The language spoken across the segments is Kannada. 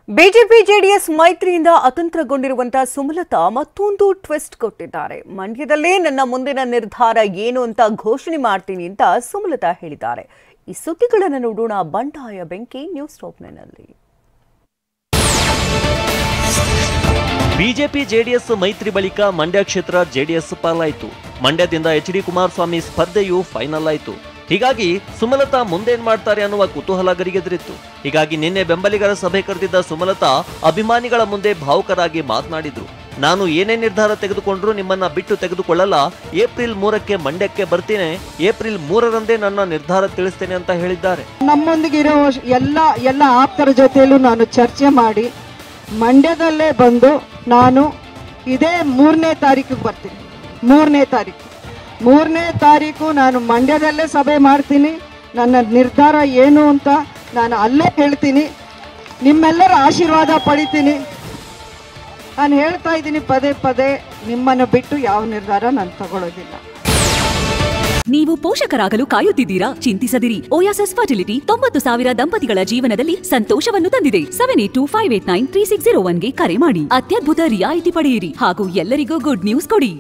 ಬಿಜೆಪಿ ಜೆಡಿಎಸ್ ಮೈತ್ರಿಯಿಂದ ಅತಂತ್ರಗೊಂಡಿರುವಂತಹ ಸುಮಲತಾ ಮತ್ತೊಂದು ಟ್ವಿಸ್ಟ್ ಕೊಟ್ಟಿದ್ದಾರೆ. ಮಂಡ್ಯದಲ್ಲೇ ನನ್ನ ಮುಂದಿನ ನಿರ್ಧಾರ ಏನು ಅಂತ ಘೋಷಣೆ ಮಾಡ್ತೀನಿ ಅಂತ ಸುಮಲತಾ ಹೇಳಿದ್ದಾರೆ. ಈ ಸುದ್ದಿಗಳನ್ನು ನೋಡೋಣ ಬಂಡಾಯ ಬೆಂಕಿ ನ್ಯೂಸ್ ಟಾಪ್ನಲ್ಲಿ. ಬಿಜೆಪಿ ಜೆಡಿಎಸ್ ಮೈತ್ರಿ ಬಳಿಕ ಮಂಡ್ಯ ಕ್ಷೇತ್ರ ಜೆಡಿಎಸ್ ಪಾಲಾಯಿತು. ಮಂಡ್ಯದಿಂದ ಎಚ್ ಡಿ ಕುಮಾರಸ್ವಾಮಿ ಸ್ಪರ್ಧೆಯು ಫೈನಲ್ ಆಯಿತು. ಹೀಗಾಗಿ ಸುಮಲತಾ ಮುಂದೇನ್ ಮಾಡ್ತಾರೆ ಅನ್ನುವ ಕುತೂಹಲ ಗರಿಗೆದರಿತ್ತು. ಹೀಗಾಗಿ ನಿನ್ನೆ ಬೆಂಬಲಿಗರ ಸಭೆ ಕರೆದಿದ್ದ ಸುಮಲತಾ ಅಭಿಮಾನಿಗಳ ಮುಂದೆ ಭಾವುಕರಾಗಿ ಮಾತನಾಡಿದ್ರು. ನಾನು ಏನೇ ನಿರ್ಧಾರ ತೆಗೆದುಕೊಂಡ್ರು ನಿಮ್ಮನ್ನ ಬಿಟ್ಟು ತೆಗೆದುಕೊಳ್ಳಲ್ಲ. ಏಪ್ರಿಲ್ 3ಕ್ಕೆ ಮಂಡ್ಯಕ್ಕೆ ಬರ್ತೀನಿ. ಏಪ್ರಿಲ್ 3ರಂದೇ ನನ್ನ ನಿರ್ಧಾರ ತಿಳಿಸ್ತೇನೆ ಅಂತ ಹೇಳಿದ್ದಾರೆ. ನಮ್ಮೊಂದಿಗಿರೋ ಎಲ್ಲ ಆಪ್ತರ ಜೊತೆಯಲ್ಲೂ ನಾನು ಚರ್ಚೆ ಮಾಡಿ ಮಂಡ್ಯದಲ್ಲೇ ಬಂದು ನಾನು ಇದೇ 3ನೇ ತಾರೀಕಿಗೆ ಬರ್ತೀನಿ. 3ನೇ ತಾರೀಕು ನಾನು ಮಂಡ್ಯದಲ್ಲೇ ಸಭೆ ಮಾಡ್ತೀನಿ. ನನ್ನ ನಿರ್ಧಾರ ಏನು ಅಂತ ನಾನು ಅಲ್ಲೇ ಹೇಳ್ತೀನಿ. ನಿಮ್ಮೆಲ್ಲರ ಆಶೀರ್ವಾದ ಪಡಿತೀನಿ. ನಾನು ಹೇಳ್ತಾ ಇದ್ದೀನಿ ಪದೇ ನಿಮ್ಮನ್ನು ಬಿಟ್ಟು ಯಾವ ನಿರ್ಧಾರ ನಾನು ತಗೊಳ್ಳೋದಿಲ್ಲ. ನೀವು ಪೋಷಕರಾಗಲು ಕಾಯುತ್ತಿದ್ದೀರಾ? ಚಿಂತಿಸದಿರಿ. ಓಯಾಸಿಸ್ ಫರ್ಟಿಲಿಟಿ 90,000 ದಂಪತಿಗಳ ಜೀವನದಲ್ಲಿ ಸಂತೋಷವನ್ನು ತಂದಿದೆ. 7825893601ಗೆ ಕರೆ ಮಾಡಿ. ಅತ್ಯದ್ಭುತ ರಿಯಾಯಿತಿ ಪಡೆಯಿರಿ ಹಾಗೂ ಎಲ್ಲರಿಗೂ ಗುಡ್ ನ್ಯೂಸ್ ಕೊಡಿ.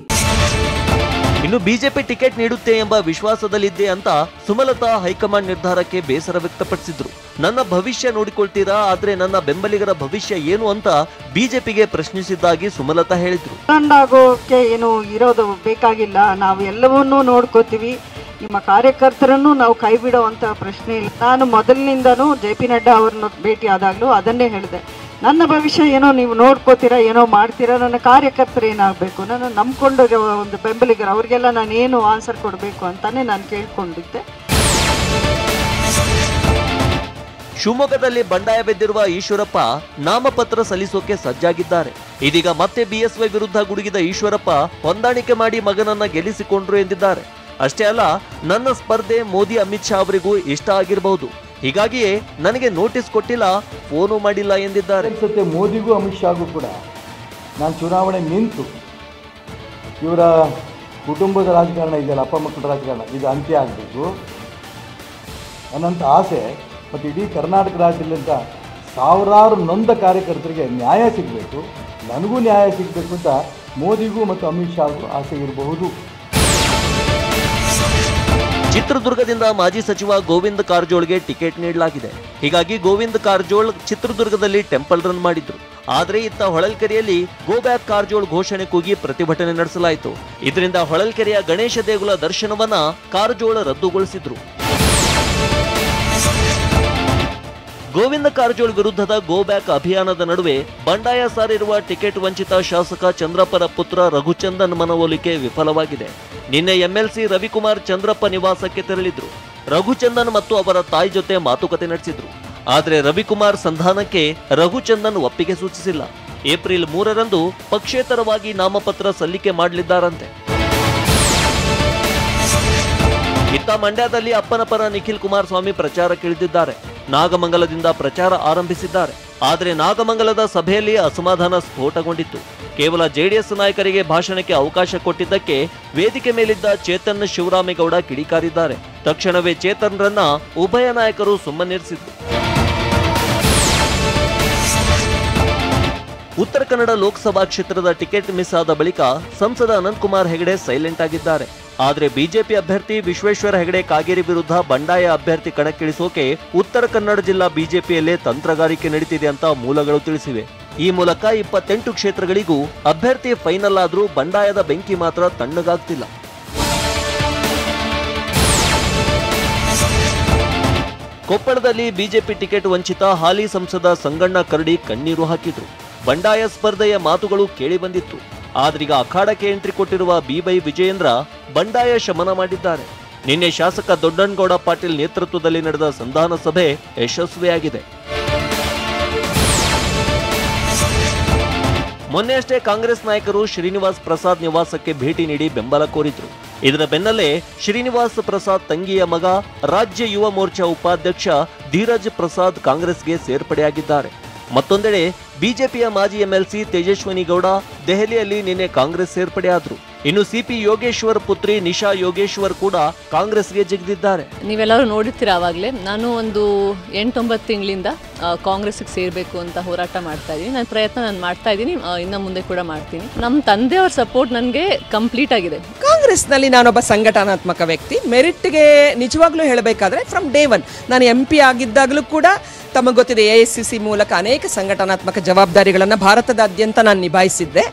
ಇನ್ನು ಬಿಜೆಪಿ ಟಿಕೆಟ್ ನೀಡುತ್ತೆ ಎಂಬ ವಿಶ್ವಾಸದಲ್ಲಿದ್ದೆ ಅಂತ ಸುಮಲತಾ ಹೈಕಮಾಂಡ್ ನಿರ್ಧಾರಕ್ಕೆ ಬೇಸರ ವ್ಯಕ್ತಪಡಿಸಿದ್ರು. ನನ್ನ ಭವಿಷ್ಯ ನೋಡಿಕೊಳ್ತೀರಾ, ಆದ್ರೆ ನನ್ನ ಬೆಂಬಲಿಗರ ಭವಿಷ್ಯ ಏನು ಅಂತ ಬಿಜೆಪಿಗೆ ಪ್ರಶ್ನಿಸಿದ್ದಾಗಿ ಸುಮಲತಾ ಹೇಳಿದ್ರು. ಆಗೋಕೆ ಏನು ಇರೋದು ಬೇಕಾಗಿಲ್ಲ. ನಾವು ಎಲ್ಲವನ್ನೂ ನೋಡ್ಕೋತೀವಿ. ನಿಮ್ಮ ಕಾರ್ಯಕರ್ತರನ್ನು ನಾವು ಕೈ ಬಿಡೋವಂಥ ಪ್ರಶ್ನೆ ಇಲ್ಲ. ನಾನು ಮೊದಲಿನಿಂದನೂ JP ನಡ್ಡಾ ಅವ್ರನ್ನ ಭೇಟಿ ಆದಾಗಲೂ ಅದನ್ನೇ ಹೇಳಿದೆ. ನನ್ನ ಭವಿಷ್ಯ ಏನೋ ನೀವು ನೋಡ್ಕೋತೀರಾ, ಏನೋ ಮಾಡ್ತೀರಾ. ನನ್ನ ಕಾರ್ಯಕರ್ತರು ಏನಾಗಬೇಕು, ನಾನು ನಂಬ್ಕೊಂಡಿರೋ ಒಂದು ಬೆಂಬಲಿಗರು ಅವ್ರಿಗೆಲ್ಲ ನಾನು ಏನು ಆನ್ಸರ್ ಕೊಡಬೇಕು ಅಂತಾನೆ ನಾನು ಕೇಳ್ಕೊಂಡಿದ್ದೆ. ಶಿವಮೊಗ್ಗದಲ್ಲಿ ಬಂಡಾಯ ಬೆದ್ದಿರುವ ಈಶ್ವರಪ್ಪ ನಾಮಪತ್ರ ಸಲ್ಲಿಸೋಕೆ ಸಜ್ಜಾಗಿದ್ದಾರೆ. ಇದೀಗ ಮತ್ತೆ BSY ವಿರುದ್ಧ ಗುಡುಗಿದ ಈಶ್ವರಪ್ಪ ಹೊಂದಾಣಿಕೆ ಮಾಡಿ ಮಗನನ್ನ ಗೆಲ್ಲಿಸಿಕೊಂಡ್ರು ಎಂದಿದ್ದಾರೆ. ಅಷ್ಟೇ ಅಲ್ಲ, ನನ್ನ ಸ್ಪರ್ಧೆ ಮೋದಿ ಅಮಿತ್ ಶಾ ಅವರಿಗೂ ಇಷ್ಟ ಆಗಿರಬಹುದು. ಹೀಗಾಗಿಯೇ ನನಗೆ ನೋಟಿಸ್ ಕೊಟ್ಟಿಲ್ಲ, ಫೋನು ಮಾಡಿಲ್ಲ ಎಂದಿದ್ದಾರೆ. ಮೋದಿಗೂ ಅಮಿತ್ ಶಾಗೂ ಕೂಡ ನಾನು ಚುನಾವಣೆ ನಿಂತು ಇವರ ಕುಟುಂಬದ ರಾಜಕಾರಣ ಇದೆಯಲ್ಲ, ಅಪ್ಪ ಮಕ್ಕಳ ರಾಜಕಾರಣ, ಇದು ಅಂತ್ಯ ಆಗಬೇಕು ಅನ್ನೋಂಥ ಆಸೆ. ಮತ್ತು ಇಡೀ ಕರ್ನಾಟಕ ರಾಜ್ಯದಲ್ಲಿಂದ ಸಾವಿರಾರು ನೊಂದ ಕಾರ್ಯಕರ್ತರಿಗೆ ನ್ಯಾಯ ಸಿಗಬೇಕು, ನನಗೂ ನ್ಯಾಯ ಸಿಗಬೇಕು ಅಂತ ಮೋದಿಗೂ ಮತ್ತು ಅಮಿತ್ ಶಾಗೂ ಆಸೆ ಇರಬಹುದು. ಚಿತ್ರದುರ್ಗದಿಂದ ಮಾಜಿ ಸಚಿವ ಗೋವಿಂದ ಕಾರಜೋಳ್ಗೆ ಟಿಕೆಟ್ ನೀಡಲಾಗಿದೆ. ಹೀಗಾಗಿ ಗೋವಿಂದ ಕಾರಜೋಳ್ ಚಿತ್ರದುರ್ಗದಲ್ಲಿ ಟೆಂಪಲ್ ರನ್ ಮಾಡಿದ್ರು. ಆದರೆ ಇತ್ತ ಹೊಳಲ್ಕೆರೆಯಲ್ಲಿ ಗೋ ಬ್ಯಾಕ್ ಕಾರಜೋಳ್ ಘೋಷಣೆ ಕೂಗಿ ಪ್ರತಿಭಟನೆ ನಡೆಸಲಾಯಿತು. ಇದರಿಂದ ಹೊಳಲ್ಕೆರೆಯ ಗಣೇಶ ದೇಗುಲ ದರ್ಶನವನ್ನ ಕಾರಜೋಳ್ ರದ್ದುಗೊಳಿಸಿದ್ರು. ಗೋವಿಂದ ಕಾರಜೋಳ್ ವಿರುದ್ಧದ ಗೋ ಬ್ಯಾಕ್ ಅಭಿಯಾನದ ನಡುವೆ ಬಂಡಾಯ ಸಾರಿರುವ ಟಿಕೆಟ್ ವಂಚಿತ ಶಾಸಕ ಚಂದ್ರಪ್ಪರ ಪುತ್ರ ರಘುಚಂದನ್ ಮನವೊಲಿಕೆ ವಿಫಲವಾಗಿದೆ. ನಿನ್ನೆ MLC ರವಿಕುಮಾರ್ ಚಂದ್ರಪ್ಪ ನಿವಾಸಕ್ಕೆ ತೆರಳಿದ್ರು. ರಘುಚಂದನ್ ಮತ್ತು ಅವರ ತಾಯಿ ಜೊತೆ ಮಾತುಕತೆ ನಡೆಸಿದ್ರು. ಆದರೆ ರವಿಕುಮಾರ್ ಸಂಧಾನಕ್ಕೆ ರಘುಚಂದನ್ ಒಪ್ಪಿಗೆ ಸೂಚಿಸಿಲ್ಲ. ಏಪ್ರಿಲ್ 3ರಂದು ಪಕ್ಷೇತರವಾಗಿ ನಾಮಪತ್ರ ಸಲ್ಲಿಕೆ ಮಾಡಲಿದ್ದಾರಂತೆ. ಇತ್ತ ಮಂಡ್ಯದಲ್ಲಿ ಅಪ್ಪನ ಪರ ನಿಖಿಲ್ ಕುಮಾರಸ್ವಾಮಿ ಪ್ರಚಾರಕ್ಕಿಳಿದಿದ್ದಾರೆ. ನಾಗಮಂಗಲದಿಂದ ಪ್ರಚಾರ ಆರಂಭಿಸಿದ್ದಾರೆ. ಆದರೆ ನಾಗಮಂಗಲದ ಸಭೆಯಲ್ಲಿ ಅಸಮಾಧಾನ ಸ್ಫೋಟಗೊಂಡಿತ್ತು. ಕೇವಲ JDS ನಾಯಕರಿಗೆ ಭಾಷಣಕ್ಕೆ ಅವಕಾಶ ಕೊಟ್ಟಿದ್ದಕ್ಕೆ ವೇದಿಕೆ ಮೇಲಿದ್ದ ಚೇತನ್ ಶಿವರಾಮೇಗೌಡ ಕಿಡಿಕಾರಿದ್ದಾರೆ. ತಕ್ಷಣವೇ ಚೇತನ್ರನ್ನ ಉಭಯ ನಾಯಕರು ಸುಮ್ಮನಿರಿಸಿದ್ರು. ಉತ್ತರ ಕನ್ನಡ ಲೋಕಸಭಾ ಕ್ಷೇತ್ರದ ಟಿಕೆಟ್ ಮಿಸ್ ಆದ ಬಳಿಕ ಸಂಸದ ಅನಂತಕುಮಾರ್ ಹೆಗಡೆ ಸೈಲೆಂಟ್ ಆಗಿದ್ದಾರೆ. ಆದರೆ ಬಿಜೆಪಿ ಅಭ್ಯರ್ಥಿ ವಿಶ್ವೇಶ್ವರ ಹೆಗಡೆ ಕಾಗೇರಿ ವಿರುದ್ಧ ಬಂಡಾಯ ಅಭ್ಯರ್ಥಿ ಕಣಕ್ಕಿಳಿಸೋಕೆ ಉತ್ತರ ಕನ್ನಡ ಜಿಲ್ಲಾ ಬಿಜೆಪಿಯಲ್ಲೇ ತಂತ್ರಗಾರಿಕೆ ನಡೀತಿದೆ ಅಂತ ಮೂಲಗಳು ತಿಳಿಸಿವೆ. ಈ ಮೂಲಕ 28 ಕ್ಷೇತ್ರಗಳಿಗೂ ಅಭ್ಯರ್ಥಿ ಫೈನಲ್ ಆದ್ರೂ ಬಂಡಾಯದ ಬೆಂಕಿ ಮಾತ್ರ ತಣ್ಣಗಾಗ್ತಿಲ್ಲ. ಕೊಪ್ಪಳದಲ್ಲಿ ಬಿಜೆಪಿ ಟಿಕೆಟ್ ವಂಚಿತ ಹಾಲಿ ಸಂಸದ ಸಂಗಣ್ಣ ಕರಡಿ ಕಣ್ಣೀರು ಹಾಕಿದ್ರು. ಬಂಡಾಯ ಸ್ಪರ್ಧೆಯ ಮಾತುಗಳು ಕೇಳಿ ಬಂದಿತ್ತು. ಆದ್ರೀಗ ಅಖಾಡಕ್ಕೆ ಎಂಟ್ರಿ ಕೊಟ್ಟಿರುವ BY ವಿಜಯೇಂದ್ರ ಬಂಡಾಯ ಶಮನ ಮಾಡಿದ್ದಾರೆ. ನಿನ್ನೆ ಶಾಸಕ ದೊಡ್ಡನಗೌಡ ಪಾಟೀಲ್ ನೇತೃತ್ವದಲ್ಲಿ ನಡೆದ ಸಂಧಾನ ಸಭೆ ಯಶಸ್ವಿಯಾಗಿದೆ. ಮೊನ್ನೆಯಷ್ಟೇ ಕಾಂಗ್ರೆಸ್ ನಾಯಕರು ಶ್ರೀನಿವಾಸ್ ಪ್ರಸಾದ್ ನಿವಾಸಕ್ಕೆ ಭೇಟಿ ನೀಡಿ ಬೆಂಬಲ ಕೋರಿದ್ರು. ಇದರ ಬೆನ್ನಲ್ಲೇ ಶ್ರೀನಿವಾಸ್ ಪ್ರಸಾದ್ ತಂಗಿಯ ಮಗ ರಾಜ್ಯ ಯುವ ಮೋರ್ಚಾ ಉಪಾಧ್ಯಕ್ಷ ಧೀರಜ್ ಪ್ರಸಾದ್ ಕಾಂಗ್ರೆಸ್ಗೆ ಸೇರ್ಪಡೆಯಾಗಿದ್ದಾರೆ. ಮತ್ತೊಂದೆಡೆ ಬಿಜೆಪಿಯ ಮಾಜಿ MLC ತೇಜಸ್ವಿನಿ ಗೌಡ ದೆಹಲಿಯಲ್ಲಿ ನಿನ್ನೆ ಕಾಂಗ್ರೆಸ್ ಸೇರ್ಪಡೆಯಾದರು. ಇನ್ನು ಸಿಪಿ ಯೋಗೇಶ್ವರ್ ಪುತ್ರಿ ನಿಶಾ ಯೋಗೇಶ್ವರ್ ಕೂಡ ಕಾಂಗ್ರೆಸ್ಗೆ ಜಿಗಿದಿದ್ದಾರೆ. ನೀವೆಲ್ಲರೂ ನೋಡಿರ್ತೀರ, ಆವಾಗಲೇ ನಾನು ಒಂದು 8-9 ತಿಂಗಳಿಂದ ಕಾಂಗ್ರೆಸ್ಗೆ ಸೇರಬೇಕು ಅಂತ ಹೋರಾಟ ಮಾಡ್ತಾ ಇದ್ದೀನಿ. ನನ್ನ ಪ್ರಯತ್ನ ನಾನು ಮಾಡ್ತಾ ಇದ್ದೀನಿ, ಇನ್ನು ಮುಂದೆ ಕೂಡ ಮಾಡ್ತೀನಿ. ನಮ್ಮ ತಂದೆಯವ್ರ ಸಪೋರ್ಟ್ ನನಗೆ ಕಂಪ್ಲೀಟ್ ಆಗಿದೆ. ಕಾಂಗ್ರೆಸ್ನಲ್ಲಿ ನಾನೊಬ್ಬ ಸಂಘಟನಾತ್ಮಕ ವ್ಯಕ್ತಿ. ಮೆರಿಟ್ಗೆ ನಿಜವಾಗ್ಲೂ ಹೇಳಬೇಕಾದ್ರೆ ಫ್ರಮ್ ಡೇ ಒನ್ ನಾನು MP ಆಗಿದ್ದಾಗಲೂ ಕೂಡ ತಮಗೆ ಗೊತ್ತಿದೆ AICC ಮೂಲಕ ಅನೇಕ ಸಂಘಟನಾತ್ಮಕ ಜವಾಬ್ದಾರಿಗಳನ್ನು ಭಾರತದಾದ್ಯಂತ ನಾನು ನಿಭಾಯಿಸಿದ್ದೆ.